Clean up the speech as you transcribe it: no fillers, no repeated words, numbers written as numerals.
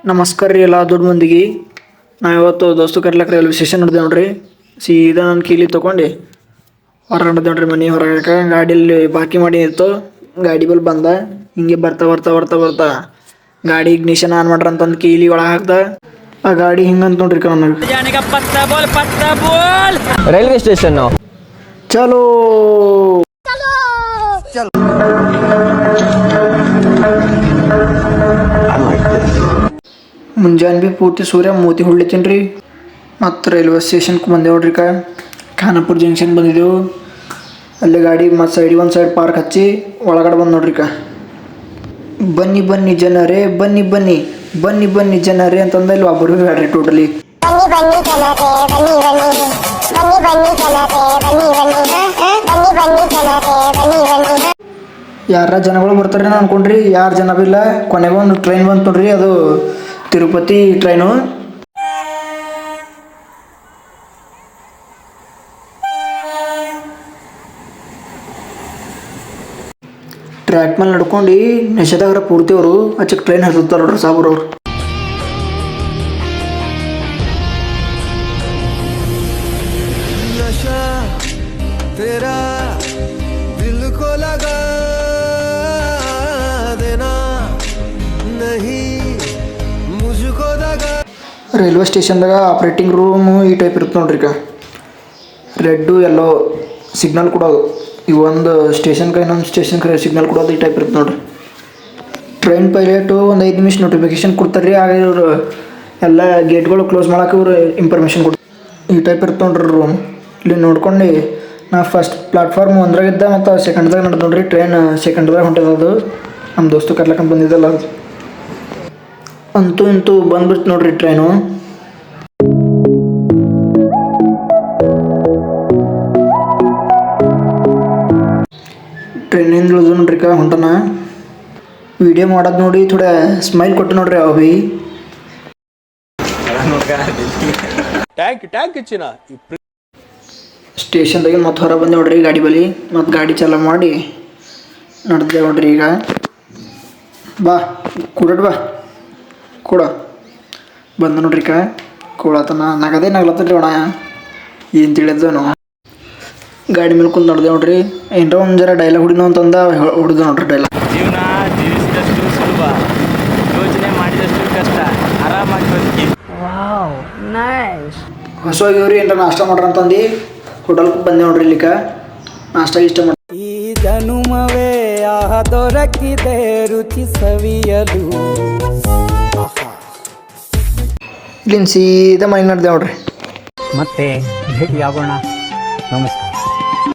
ನಮಸ್ಕಾರ ರೀ ಎಲ್ಲ ದೊಡ್ಡ ಮಂದಿಗೆ. ನಾವು ಇವತ್ತು ದೋಸ್ತು ಕರ್ಲಕ್ಕೆ ರೈಲ್ವೆ ಸ್ಟೇಷನ್ ನೋಡಿದೆ ನೋಡ್ರಿ. ಸೀದಾ ನನ್ನ ಕೀಲಿ ತೊಗೊಂಡು ಹೊರಗೆ ನೋಡಿದೆ ನೋಡ್ರಿ. ಮನೆ ಹೊರಗೆ ಗಾಡಿಯಲ್ಲಿ ಬಾಕಿ ಮಾಡಿ ಇತ್ತು. ಗಾಡಿ ಬಲ್ಲಿ ಬಂದ ಹಿಂಗೆ ಬರ್ತಾ ಗಾಡಿ ಇಗ್ನಿಷನ್ ಆನ್ ಮಾಡ್ರ ಅಂತಂದು ಕೀಲಿ ಒಳಗೆ ಹಾಕ್ದ. ಆ ಗಾಡಿ ಹಿಂಗಂತ ನೋಡ್ರಿ ನನಗೆ ರೈಲ್ವೆ ಸ್ಟೇಷನ್ ಚಲೋ ಮುಂಜಾನೆ ಭೀ ಪೂರ್ತಿ ಸೂರ್ಯ ಮೂತಿ ಹೊಡ್ಲಿತ್ತೀನಿ ರೀ. ಮತ್ತು ರೈಲ್ವೆ ಸ್ಟೇಷನ್ಗೆ ಬಂದೇವು ನೋಡ್ರಿ. ಖಾನಾಪುರ ಜಂಕ್ಷನ್ ಬಂದಿದ್ದೆವು. ಅಲ್ಲಿ ಗಾಡಿ ಮತ್ತು ಸೈಡಿಗೆ ಒಂದು ಸೈಡ್ ಪಾರ್ಕ್ ಹಚ್ಚಿ ಒಳಗಡೆ ಬಂದು ನೋಡ್ರಿ. ಬನ್ನಿ ಬನ್ನಿ ಜನರೇ ಬನ್ನಿ ಬನ್ನಿ ಬನ್ನಿ ಬನ್ನಿ ಜನರೇ ಅಂತಂದ ಇಲ್ಲಿ ಒಬ್ಬರು ಭೀ ಬೇಡ್ರಿ ಟೋಟಲಿ. ಯಾರ ಜನಗಳು ಬರ್ತಾರೆ ನಾನು ಅನ್ಕೊಂಡ್ರಿ. ಯಾರು ಜನ ಬಿ ಇಲ್ಲ. ಕೊನೆಗೆ ಒಂದು ಟ್ರೈನ್ ಬಂತು ನೋಡ್ರಿ. ಅದು ತಿರುಪತಿ ಟ್ರೈನು. ಟ್ರ್ಯಾಕ್ ಮೇಲೆ ನಡ್ಕೊಂಡು ನೆಶದಾಗ್ರ ಪೂರ್ತಿ ಅವರು ಆಚೆಗೆ ಟ್ರೈನ್ ಹತ್ತುತ್ತಾರೆ ನೋಡ್ರಿ ಸಾಬ್ರವ್ರು. ರೈಲ್ವೆ ಸ್ಟೇಷನ್ದಾಗ ಆಪ್ರೇಟಿಂಗ್ ರೂಮು ಈ ಟೈಪ್ ಇರುತ್ತೆ ನೋಡ್ರಿ. ರೆಡ್ಡು ಎಲ್ಲೋ ಸಿಗ್ನಲ್ ಕೊಡೋದು. ಇವು ಒಂದು ಸ್ಟೇಷನ್ಗೆ ಇನ್ನೊಂದು ಸ್ಟೇಷನ್ಗೆ ಸಿಗ್ನಲ್ ಕೊಡೋದು ಈ ಟೈಪ್ ಇರುತ್ತೆ ನೋಡ್ರಿ. ಟ್ರೈನ್ ಪೈಲಟು ಒಂದು 5 ನಿಮಿಷ ನೋಟಿಫಿಕೇಶನ್ ಕೊಡ್ತಾರೆ ರೀ. ಆಗ ಇವರು ಎಲ್ಲ ಗೇಟ್ಗಳು ಕ್ಲೋಸ್ ಮಾಡೋಕೆ ಇವರು ಇನ್ಫಾರ್ಮೇಷನ್ ಕೊಡ್ತಾರೆ. ಈ ಟೈಪ್ ಇರುತ್ತೆ ನೋಡ್ರಿ ರೂಮ್. ಇಲ್ಲಿ ನೋಡ್ಕೊಂಡು ನಾ ಫಸ್ಟ್ ಪ್ಲಾಟ್ಫಾರ್ಮ್ 1ರಾಗಿದ್ದ ಮತ್ತು ಸೆಕೆಂಡ್ದಾಗ ನಡೆದು ನೋಡ್ರಿ. ಟ್ರೈನ್ ಸೆಕೆಂಡ್ದಾಗ ಹೊಂಟದದು. ನಮ್ಮ ದೋಸ್ತು ಕರ್ಲಕ್ಕಂತ ಬಂದಿದ್ದಲ್ಲ ಅದು. ಅಂತೂ ಇಂತೂ ಬಂದ್ಬಿಡ್ತು ನೋಡ್ರಿ ಟ್ರೈನು. ಟ್ರೈನಿಂದ ಇಳಿದು ನೋಡ್ರಿ ಹೊಂಟನ. ವಿಡಿಯೋ ಮಾಡೋದು ನೋಡಿ ಥೋಡೆ ಸ್ಮೈಲ್ ಕೊಟ್ಟು ನೋಡ್ರಿ ಅವು ಭೀ. ಸ್ಟೇಷನ್ದಾಗಿನ ಮತ್ತೆ ಹೊರ ಬಂದೆ ನೋಡ್ರಿ ಗಾಡಿ ಬಳಿ. ಮತ್ತು ಗಾಡಿ ಚಾಲು ಮಾಡಿ ನಡೆದೆ ನೋಡ್ರಿ. ಈಗ ಬಾ ಕೂಡಟ್ ಬಾ ಕೂಡ ಬಂದ ನೋಡ್ರಿ. ಕೂಡತನ ನಗದೇ ನಗ್ಲತ್ತಲ್ರಿ ಅಣ್ಣ. ಏನು ತಿಳಿದನು. ಗಾಡಿ ಮೇಲೆ ಕುಂತು ನೋಡ್ದೆ ನೋಡ್ರಿ. ಏನರ ಒಂದು ಜರ ಡೈಲಾಗ್ ಹೊಡಿನೋ ಅಂತಂದ ಹೊಡೆದು ನೋಡ್ರಿ ಡೈಲಾಗ್. ಜೀವನ ಜೀವಿಸಿದಷ್ಟು ಸುಲಭ, ಯೋಚನೆ ಮಾಡಿದಷ್ಟು ಕಷ್ಟ, ಆರಾಮಾಗಿ ಬದುಕಿ. ಹೊಸವಾಗಿವ್ರಿ ಏನರ ನಾಷ್ಟ ಮಾಡ್ರ ಅಂತಂದು ಹೋಟೆಲ್ಗೆ ಬಂದೆ ನೋಡ್ರಿ. ಇಲ್ಲಿಕ ನಾಷ್ಟ ಇಷ್ಟ ಮಾಡಿ ಈ ಜನುಮವೇ ಆಹ ದೊರಕಿದೆ ರುಚಿ ಸವಿಯಲು. ಇಲ್ಲಿಂದ ಸೀದಾ ಮನೆಗೆ ನಡೆದೆ ನೋಡ್ರಿ. ಮತ್ತೆ ಭೇಟಿಯಾಗೋಣ. ನಮಸ್ಕಾರ.